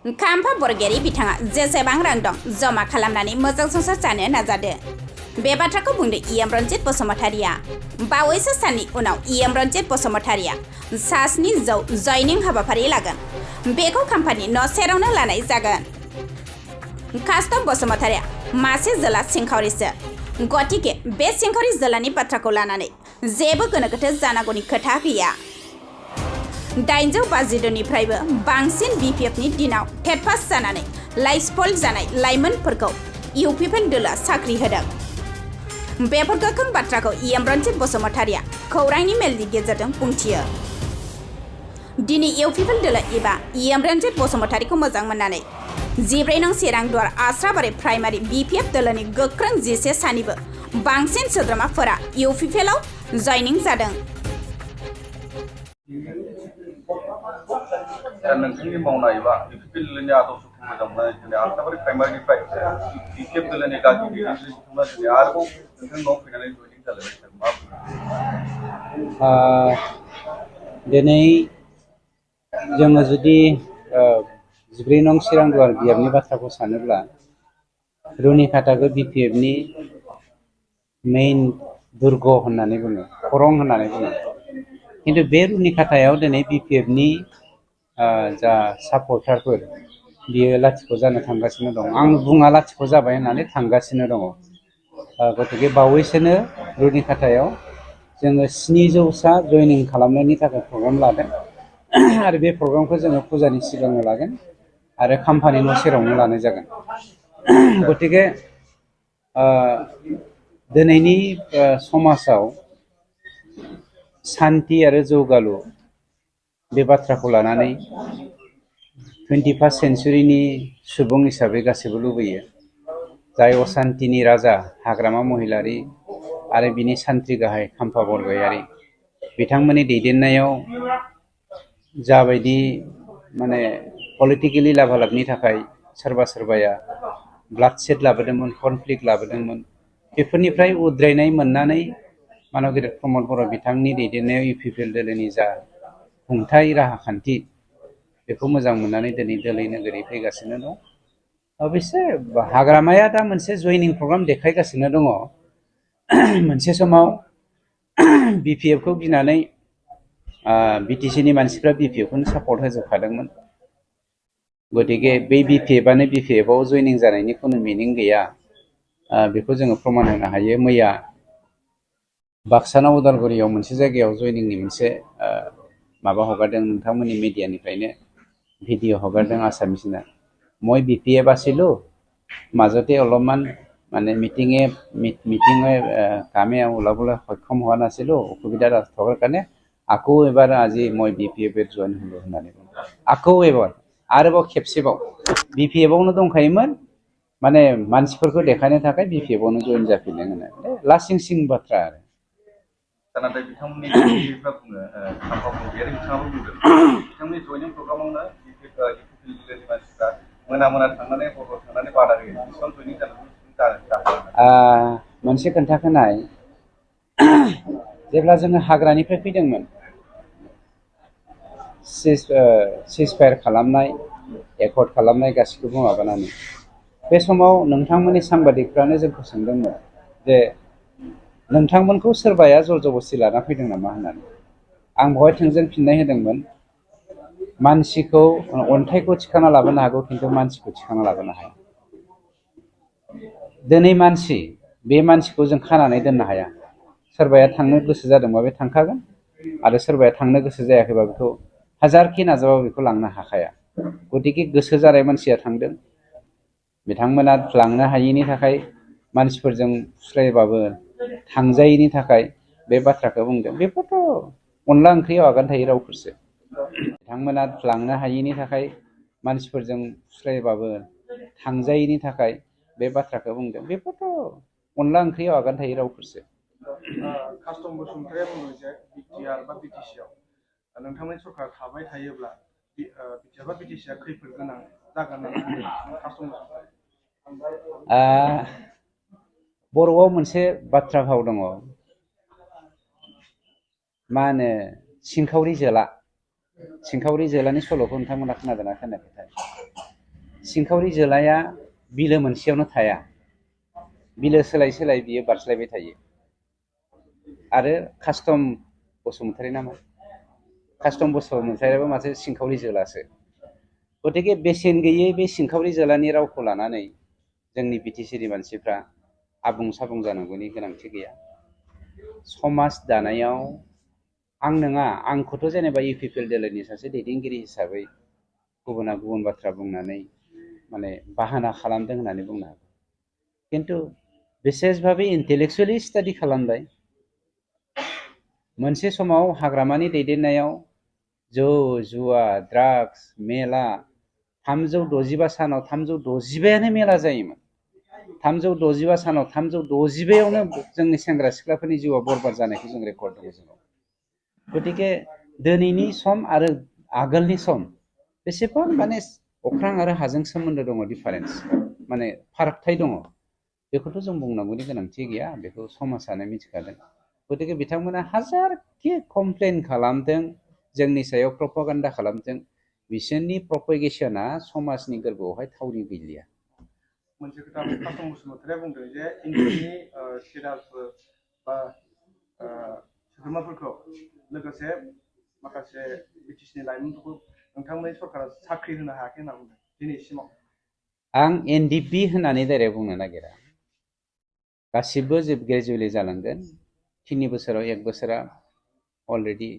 खाम्फा बरगयारि बिथाङा जेसेबां रां दं जमा खालामनानै मोजां संसार जानो नाजादो। बे बाथ्राखौ बुंदो इएम रन्जित बसुमतारिया। बावैसो साननि उनाव इएम रन्जित बसुमतारिया 7 जौ जयनिं हाबाफारि लागोन। बेखौ खाम्फानि न' सेरावनो लानाय जागोन। कास्तब बसुमतारिया मासे जोला सिंखावरिसो। गतिके बे सिंखावरि जोलानि बाथ्राखौ लानानै जेबो गोनो गोथो जानांगौनि खोथा गैया। 852निफ्रायबो बांसिन बिपिएफनि दिनाव टेट पास जानानै लाइसफल जानाय लाइमोनफोरखौ UPPL दोलोआ साख्रि होदों। बेफोर गोख्रों बाथ्राखौ इएम रन्जित बसुमतारिया खौरांनि मेलनि गेजेरजों बुंथियो। दिनै UPPL दोलो एबा इएम रन्जित बसुमतारिखौ मोजां मोननानै 14 नं सेरांदुवार आस्राबारि प्राइमारि बिपिएफ दोलोनि गोख्रों 11 सानिबो बांसिन सोद्रोमाफोरा UPPL आव जयनिं जादों। नोंथांनि मावनाय बा UPPL दोलोनि आदर्शखौ मोजां मोननानै दिनै आस्राबारि प्राइमारिनिफ्राय BPF दोलोनि गागि दैदेनगिरि बिथांमोना दिनै आरोबाव नोंथांनि न'आव फैनानै जयनिं जालायबाय मा दिनै जोङो जुदि 14 नं सिरांदुवार बियाबनि बाथ्राखौ सानोब्ला रुनिकाटाखौ BPFनि मेइन दुर्ग होननानै बुङो, खरं होननानै बुङो। किन्तु बे रुनिकाटायाव दिनै BPFनि जा सापर्टारफोर बियो लाथिख' जानो थांगासिनो दं। आं बुङा लाथिख' जाबाय होननानै थांगासिनो दङ। गतिके बावैसोनो रुनिकाटायाव जोङो 700सा जयनिं खालामनायनि थाखाय प्रग्राम लादों आरो बे प्रग्रामखौ जोङो फुजानि सिगांनो लागोन आरो खाम्फानि न' सेरावनो लानाय जागोन। गतिके दिनैनि समाजाव सान्ति आरो जौगालु बे बाथ्राखौ लानानै 21st सेन्चुरिनि सुबुं हिसाबै गासैबो लुबैयो। जाय असान्तिनि राजा हाग्रामा महिलारि आरो बिनि सान्थ्रि गाहाय खाम्फा बरगयारि बिथांमोननि दैदेननायाव जाबायदि माने पलिटिकेलि लाभालाभनि थाखाय सोरबा सोरबाया ब्लाडसेड लाबोदोंमोन, कनफ्लिक्ट लाबोदोंमोन, बेफोरनिफ्राय उद्रायनाय मोननानै मानब गेदेर प्रमद बर' बिथांनि दैदेननायाव UPPL दोलोनि जा खुंथाय राहा खान्थि बेखौ मोजां मोननानै दिनै दोलै नोगोरै फैगासिनो दं। अबयसे हाग्रामाया दा मोनसे जयनिं प्रग्राम देखायगासिनो दङ। मोनसे समाव BPFखौ गिनानै BTCनि मानसिफ्रा BPFखौनो सापर्ट होजोबखादोंमोन। गतिके बै BPFआनो BPFआव जयनिं जानायनि खुनु मिनिं गैया। बेखौ जोङो प्रमान होनो हायो। मैया बाक्सानाव उदालगुरियाव मोनसे जायगायाव जयनिंनि मोनसे माबा हगारदों नोंथांमोननि मिडियानिफ्रायनो भिडिअ हगारदों आसामिसना। মই BPF আছিলো মাজতে অলপমান মানে মিটিঙে কামে ওলাবলৈ সক্ষম হোৱা নাছিলো, অসুবিধা থকাৰ কাৰণে আকৌ এবাৰ আজি মই BPF জইন হলো होननानै बुङो। আকৌ एबार आरोबाव खेबसेबाव BPFआवनो दंखायोमोन, माने मानसिफोरखौ देखायनो थाखाय BPFआवनो जइन जाफिनदों होननानै लासिं सिं बाथ्रा आरो। नाथाय बिथांमोननि दैदेनगिरिफ्रा बुङो, खाम्फा बरगयारि बिथाङाबो बुंदों बिथांमोननि जयनिं प्रग्रामावनो UPPL दोलोनि मानसिफ्रा मोना थांनानै हर थांनानै बादा होयो। बेसेबां जयनिं जानांगौ मोनसे खोन्थाखोनाय जेब्ला जोङो हाग्रानिफ्राय फैदोंमोन सिजफायार खालामनाय, एकर्ड खालामनाय गासिखौबो माबानानै बे समाव नोंथांमोननि सांबादिकफ्रानो जोंखौ सोंदोंमोन जे नोंथांमोनखौ सोरबाया जर जबस्ति लाना फैदों नामा होननानै। आं बेवहाय थोंजों फिननाय होदोंमोन, मानसिखौ अन्थाइखौ थिखांना लाबोनो हागौ खिन्थु मानसिखौ थिखांना लाबोनो हाया। दिनै मानसि, बे मानसिखौ जों खानानै दोननो हाया। सोरबाया थांनो गोसो जादोंबा बे थांखागोन आरो सोरबाया थांनो गोसो जायाखैबा बेखौ हाजारखि नाजाबाबो बेखौ लांनो हाखाया। गतिके गोसो जानाय मानसिया थांदों। बिथांमोना लांनो हायैनि थाखाय मानसिफोरजों फुस्लायबाबो थांजायैनि थाखाय बे बाथ्राखौ बुंदों। बेफोरथ' अनला ओंख्रियाव आगान थायै रावफोरसो। बिथांमोना लांनो हायैनि थाखाय मानसिफोरजों फुस्लायबाबो थांजायैनि थाखाय बे बाथ्राखौ बुंदों। बेफोरथ' अनला ओंख्रियाव आगान थायै रावफोरसो। कास्टम बसुमतारिया बुङो जे बिटिआर बा बिटिसिआव नोंथांमोननि सरकार थाबाय थायोब्ला बिटिआर बा बिटिसिआ खैफोद गोनां जागोन होननानै कास्टम बसुमतारि। बर'आव मोनसे बाथ्रा भाव दङ, मा होनो सिंखावरि जोला। सिंखावरि जोलानि सल'खौ नोंथांमोना खोनादोंना खोनायाखैथाय? सिंखावरि जोलाया बिलो मोनसेयावनो थाया, बिलो सोलाय सोलाय बियो बारस्लायबाय थायो। आरो कास्टम बसुमतारी नामा, कास्टम बसुमतारीयाबो माथो सिंखावरि जोलासो। गतिके बेसेन गैयै बे सिंखावरि जोलानि रावखौ लानानै जोंनि बिटिसिनि मानसिफ्रा आबुं साबुं जानांगौनि गोनांथि गैया। समाज दानायाव आं नङा, आंखौथ' जेनेबा UPPL दोलोनि सासे दैदेनगिरि हिसाबै गुबुना गुबुन बाथ्रा बुंनानै माने बाहाना खालामदों होननानै बुंनो हागौ, खिन्थु बिसेसभाबे इन्टेलेक्सुवेलि स्टाडि खालामबाय। मोनसे समाव हाग्रामानि दैदेननायाव जौ जुवा ड्राग्स मेला 365 सानाव 365यानो मेला जायोमोन। 365 सानाव 365यावनो जोंनि सेंग्रा सिख्लाफोरनि जिउआ बरबाद जानायखौ जों रेकर्ड दङ जोंनाव। गतिके दिनैनि सम आरो आगोलनि सम बेसेबां माने अख्रां आरो हाजों सोमोन्दो दङ, डिफारेन्स माने फारागथाय दङ। बेखौथ' जों बुंनांगौनि गोनांथि गैया, बेखौ समाजानो मिथिखादों। गतिके बिथांमोना हाजारखि कमप्लेन खालामदों, जोंनि सायाव प्रपागान्डा खालामदों, बिसोरनि प्रपेगेसना समाजनि गोरबोआवहाय थावरि गैलिया। मोनसे खोथा कास्टम बसुमतारीया बुंदों जे इन्डियानि सिराजफोर बा सोद्रोमाफोरखौ लोगोसे माखासे बिटिसिनि लाइमोनफोरखौ नोंथांमोननि सरकारा साख्रि होनो हायाखै होनना बुंदों दिनैसिमाव। आं NDP होननानै डाइरेक्ट बुंनो नागिरा। गासिबो ग्रेजुवेलि जालांगोन। 3 बोसोराव 1 बोसोरा अलरेडि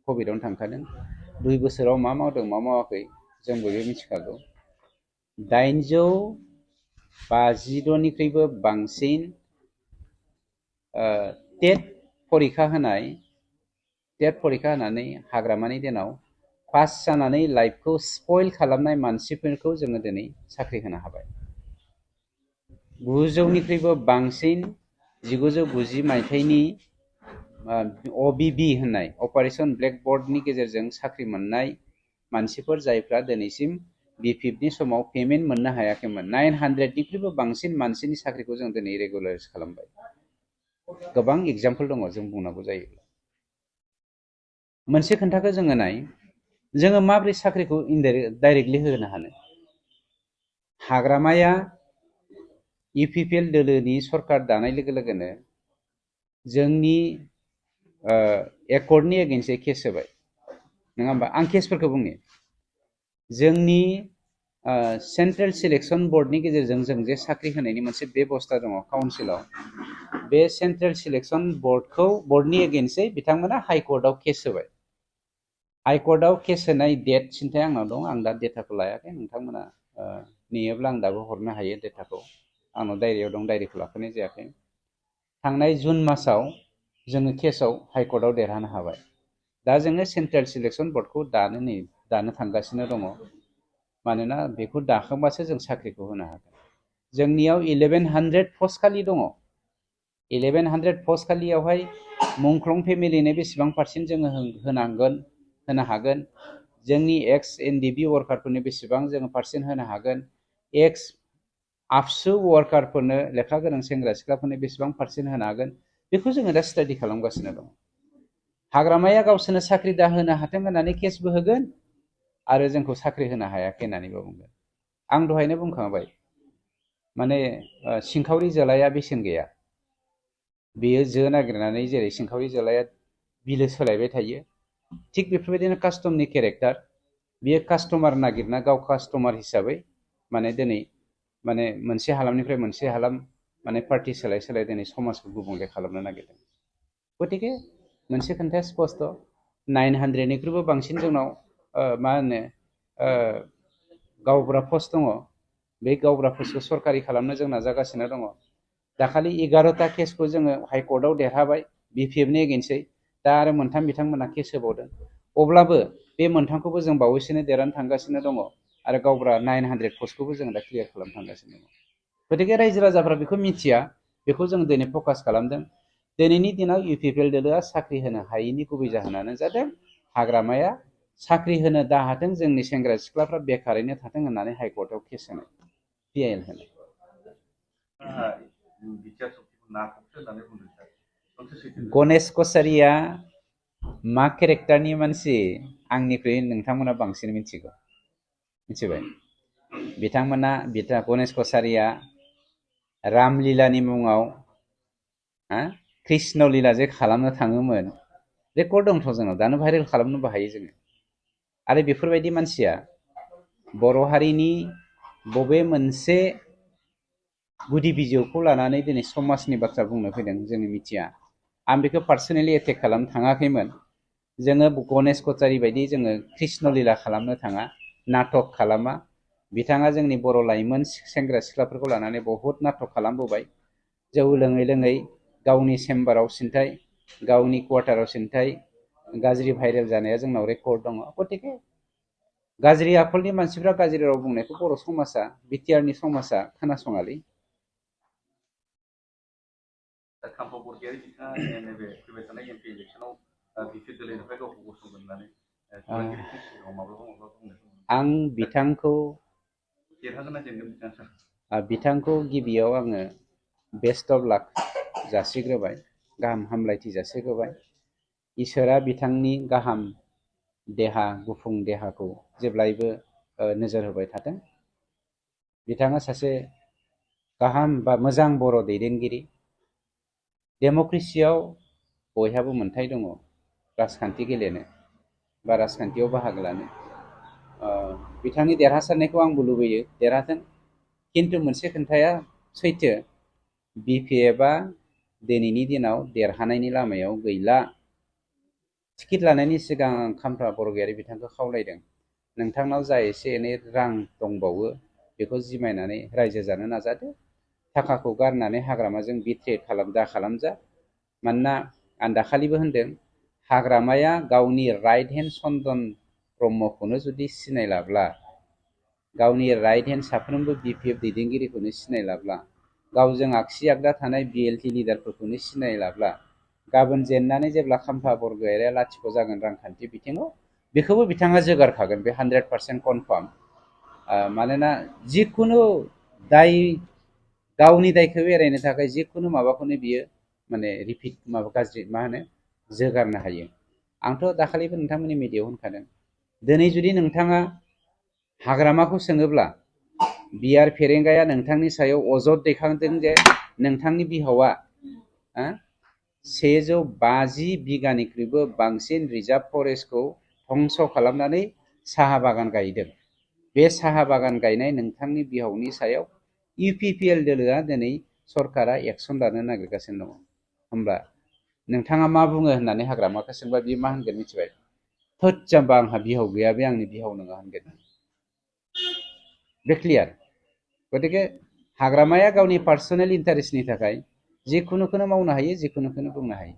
कभिडआवनो थांखादों। 2 बोसोराव मा मावदों मा मावाखै जों बयबो मिथिखागौ। 852निख्रुइबो बांसिन टेट फरिखा होनानै हाग्रामानि दिनाव पास जानानै लाइफखौ स्पइल खालामनाय मानसिफोरखौ जोङो दिनै साख्रि होनो हाबाय। 900निख्रुइबो बांसिन 1990 मायथाइनि OBB होननाय अपारेशन ब्लेकबर्डनि गेजेरजों साख्रि मोननाय मानसिफोर जायफ्रा दिनैसिम BPFनि समाव पेमेन्ट मोननो हायाखैमोन, 900निख्रुइबो बांसिन मानसिनि साख्रिखौ जों दिनै रेगुलाराइज खालामबाय। गोबां एग्जाम्पल दङ जों बुंनांगौ जायोब्ला। मोनसे खोन्थाखौ जोङो नाय, जोङो माबोरै साख्रिखौ डाइरेक्टलि होनो हानो। हाग्रामाया UPPL दोलोनि सरकार दानाय लोगो लोगोनो जोंनि एकर्डनि एगेन्स्टै केस होबाय, नङा होमबा? आं केसफोरखौ बुंनि। जोंनि सेन्ट्रेल सिलेक्सन बर्डनि गेजेरजों जों जे साख्रि होनायनि मोनसे बेबस्था दङ काउन्सिलाव, बे सेन्ट्रेल सिलेक्सन बर्डनि एगेन्स्टै बिथांमोना हाइकर्टआव केस होबाय। हाइकर्टआव केस होनाय डेट सिन्थाय आंनाव दं, आं दा डेटाखौ लायाखै, नोंथांमोना नेयोब्ला आं दाबो हरनो हायो डेटाखौ। आंनाव डायरियाव दं, डायरिखौ लाफानाय जायाखै। थांनाय जुन मासाव जोङो केसआव हाइकर्टआव देरहानो हाबाय। दा जोङो सेन्ट्रेल सिलेक्सन बर्डखौ दानो थांगासिनो दङ, मानोना बेखौ दाखांबासो जों साख्रिखौ होनो हागोन। जोंनियाव 1100 पस्ट खालि दङ। 1100 पस्ट खालियावहाय मुंख्लं फेमिलिनो बेसेबां पार्सेन्ट जोङो होनो हागोन, जोंनि एक्स NDP वार्कारफोरनो बेसेबां जोङो पार्सेन्ट होनो हागोन, एक्स आबसु वार्कारफोरनो लेखा गोनां सेंग्रा सिख्लाफोरनो बेसेबां पार्सेन्ट होनो हागोन, बेखौ जोङो दा स्टाडि खालामगासिनो दं। हाग्रामाया गावसोरनो साख्रि दाहोनो हाथों होननानै केसबो होगोन आरो जोंखौ साख्रि होनो हायाखै होननानैबो बुंगोन। आं दहायनो बुंखांबाय, माने सिंखावरि जोलाया बेसेन गैया। बेयो जो नागिरनानै जेरै सिंखावरि जोलाया बिलो सोलायबाय थायो, थिग बेफोरबायदिनो कास्टमनि केरेक्टार, बियो कास्टमार नागिरना गाव कास्टमार हिसाबै माने दिनै माने मोनसे हालामनिफ्राय मोनसे हालाम माने पार्टि सोलाय सोलाय दिनै समाजखौ गुबुंले खालामनो नागिरदों। गतिके मोनसे खोन्थाया स्पस्ट, 900निख्रुइबो बांसिन जोंनाव मा होनो गावबुरा पस्ट दङ। बे गावबुरा पस्टखौ सरकारि खालामनो जों नाजागासिनो दङ। दाखालि 11टा केसखौ जोङो हाइकर्टआव देरहाबाय BPFनि एगेन्स्टै, दा आरो मोनथाम बिथांमोना केस होबावदों। अब्लाबो बे मोनथामखौबो जों बावैसोनो देरहानो थांगासिनो दङ आरो गावबुरा 900 पस्टखौबो जों दा क्लियार खालामनो थांगासिनो दङ। गतिके रायजो राजाफ्रा बेखौ मिथिया, बेखौ जों दिनै फकास खालामदों। दिनैनि दिनाव UPPL दोलोआ साख्रि होनो हायैनि गुबै जाहोनानो जादों हाग्रामाया साख्रि होनो दाहाथों, जोंनि सेंग्रा सिख्लाफ्रा बेखारैनो थाथों होननानै हाइकर्टआव केस होनाय, फ'यल होनाय। गणेश कछारिया मा केरेक्टारनि मानसि आंनिख्रुइ नोंथांमोना बांसिन मिथिगौ, मिथिबाय? बिथांमोना गणेश कछारिया रामलीलानि मुङाव कृष्ण लीला जे खालामनो थाङोमोन रेकर्ड दंथ' जोंनाव दानो भाइरेल खालामनोबो हायो जोङो आरो बेफोरबायदि मानसिया बर' हारिनि बबे मोनसे गुदि बिजौखौ लानानै दिनै समाजनि बाथ्रा बुंनो फैदों जों मिथिया आं बेखौ पार्सनेलि एटेक खालामनो थाङाखैमोन जोङो गणेश कछारि बायदि जोङो कृष्ण लीला खालामनो थाङा नाटक खालामा बिथाङा जोंनि बर' लाइमोन सेंग्रा सिख्लाफोरखौ लानानै बहुत नाटक खालामबोबाय जौ लोङै लोङै गावनि चेम्बाराव सिन्थाय गावनि क्वार्टाराव सिन्थाय गाज्रि भाइरेल जानाया जोंनाव रेकर्ड दङ गतिके गाज्रि आखलनि मानसिफ्रा गाज्रि राव बुंनायखौ बर' समाजा बिटिआरनि समाजा खोनासङालै खाम्फा बरगयारि बिथाङा नैबे फैबाय थानाय एमपि इलेक्सनाव बिपि दोलोनिफ्राय गावखौ गसंगोन होननानै खौरांगिरिफोरनि सिगाङाव माब्लाबा बुंनाय आं बिथांखौ देरहागोन ना जेनगोन बिथाङा सार बिथांखौ गिबियाव आङो बेस्ट अफ लाक जासिग्रोबाय गाहाम हामलायथि जासिग्रोबाय इसोरा बिथांनि गाहाम देहा गुफुं देहाखौ जेब्लायबो नोजोर होबाय थाथों बिथाङा सासे गाहाम बा मोजां बर' दैदेनगिरि डेम'क्रेसियाव बयहाबो मोन्थाय दङ राजखान्थि गेलेनो बा राजखान्थियाव बाहागो लानो बिथांनि देरहासारनायखौ आंबो लुबैयो देरहाथों खिन्थु मोनसे खोन्थाया सैथो बिपिएफआ दिनैनि दिनाव देरहानायनि लामायाव गैला टिकेट लानायनि सिगां खाम्फा बरगयारि बिथांखौ खावलायदों नोंथांनाव जा एसे एनै रां दंबावो बेखौ जिमायनानै रायजो जानो नाजादो थाखाखौ गारनानै हाग्रामाजों बिट्रे खालामजा मानोना आं दाखालिबो होनदों हाग्रामाया गावनि राइट हेन्ड चन्दन ब्रह्मखौनो जुदि सिनायलाब्ला गावनि राइट हेन्ड साफ्रोमबो बिपिएफ दैदेनगिरिखौनो सिनायलाब्ला गावजों आगसि आगदा थानाय बिएलटि लिडारफोरखौनो सिनायलाब्ला गाबोन जेननानै जेब्ला खाम्फा बरगयारिया लाथिख' जागोन रांखान्थि बिथिङाव बेखौबो बिथाङा जोगारखागोन बे 100% कनफार्म मानोना जिखुनु दाय गावनि दायखौ एरायनो थाखाय जिखुनु माबाखौनो बियो माने रिपिट माबा गाज्रि मा होनो जोगारनो हायो आंथ' दाखालिबो नोंथांमोननि मिडियायाव होनखादों दिनै जुदि नोंथाङा हाग्रामाखौ सोङोब्ला बिआर फेरेंगाया नोंथांनि सायाव अजद दैखांदों जे नोंथांनि बिहावा 150 बिगानिख्रुइबो बांसिन रिजार्भ फरेस्टखौ धंस खालामनानै साहा बागान गायदों बे साहा बागान गायनाय नोंथांनि बिहावनि सायाव UPPL दोलोआ दिनै सरकारा एक्सन लानो नागिरगासिनो दङ होमब्ला नोंथाङा मा बुङो होननानै हाग्रामाखौ सोंबा बियो मा होनगोन मिथिबाय थोद जाम्बा आंहा बिहाव गैया बे आंनि बिहाव नङा होनगोन बे क्लियार गतिके हाग्रामाया गावनि पार्सनेल इन्टारेस्टनि थाखाय जिखुनुखौनो मावनो हायो जिखुनुखौनो बुंनो हायो